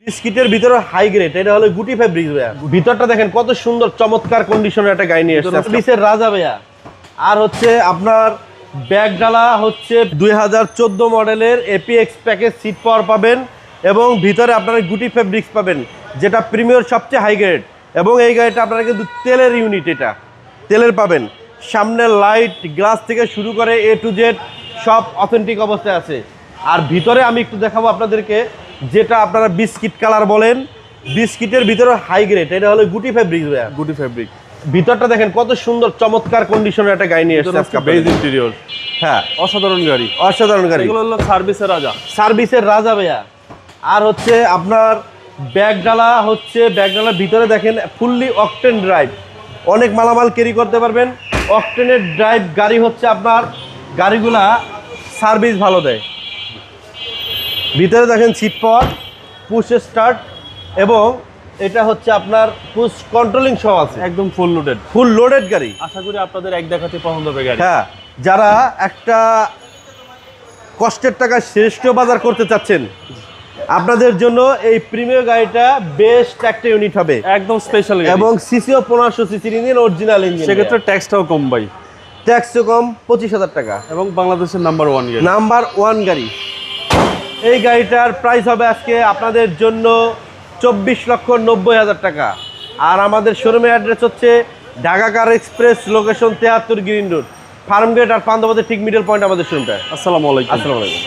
বিস্কিটের ভিতরে high grade, এটা হলো গুটি ফেব্রিক্স ভাইয়া। ভিতরটা দেখেন কত সুন্দর চমৎকার কন্ডিশনের একটা গাড়ি নিয়ে এসেছে সার্ভিসের রাজা ভাইয়া। আর হচ্ছে আপনার ব্যাগ ডালা হচ্ছে 2014 মডেলের এপিএক্স প্যাকেজ সিট পাওয়ার পাবেন এবং ভিতরে আপনারা গুটি ফেব্রিক্স পাবেন, যেটা প্রিমিয়ার সবচেয়ে হাই গ্রেড। এবং এই গাড়িটা আপনারা কিন্তু তেলের ইউনিট, এটা তেলের পাবেন। সামনের লাইট গ্লাস থেকে শুরু করে এ টু জেড সব অথেন্টিক অবস্থায় আছে। আর ভিতরে আমি একটু দেখাবো আপনাদেরকে, যেটা আপনারা বিস্কিট কালার বলেন, বিস্কিটের ভিতরে হাই গ্রেড, এটা হলো গুটি ফেব্রিক্স ভাইয়া। গুটি ফেব্রিক। ভিতরটা দেখেন কত সুন্দর চমৎকার কন্ডিশনের একটা গাড়ি নিয়ে এসেছে আজকে। বেজ ইন্টেরিয়র, হ্যাঁ অসাধারণ গাড়ি, অসাধারণ গাড়ি। এগুলো হলো সার্ভিসের রাজা, সার্ভিসের রাজা ভাইয়া। আর হচ্ছে আপনার ব্যাগ ডালা হচ্ছে, ব্যাগ ডালার ভিতরে দেখেন ফুললি অকটেন ড্রাইভ, অনেক মালামাল ক্যারি করতে পারবেন। অকটেনের ড্রাইভ গাড়ি হচ্ছে আপনার, গাড়িগুলা সার্ভিস ভালো দেয়। ভিতরে দেখেন সিট পাওয়ার, পুশ স্টার্ট, এবং এটা হচ্ছে আপনার পুশ কন্ট্রোলিং সহ আছে। একদম ফুল লোডেড, ফুল লোডেড গাড়ি। আশা করি আপনাদের এক দেখাতে পছন্দ হবে গাড়ি। হ্যাঁ, যারা একটা কষ্টের টাকা শ্রেষ্ঠ বাজার করতে চাচ্ছেন, আপনাদের জন্য এই প্রিমিয়ার গাড়িটা বেস্ট একটা ইউনিট হবে, একদম স্পেশাল গাড়ি। এবং সিসিও 1500 সিসির ইঞ্জিন, অরিজিনাল ইঞ্জিন। সেক্ষেত্রে ট্যাক্সটাও কম ভাই, ট্যাক্সও কম, 25,000 টাকা। এবং বাংলাদেশের নাম্বার 1 গাড়ি, নাম্বার 1 গাড়ি। এই গাড়িটার প্রাইস হবে আজকে আপনাদের জন্য 24,90,000 টাকা। আর আমাদের শোরুমের অ্যাড্রেস হচ্ছে Dhaka car express, location 73 green road, Farmgate আর পান্দাবাদের ঠিক মিডল পয়েন্ট আমাদের শোরুমটা। আসসালামু আলাইকুম। আসসালামু আলাইকুম।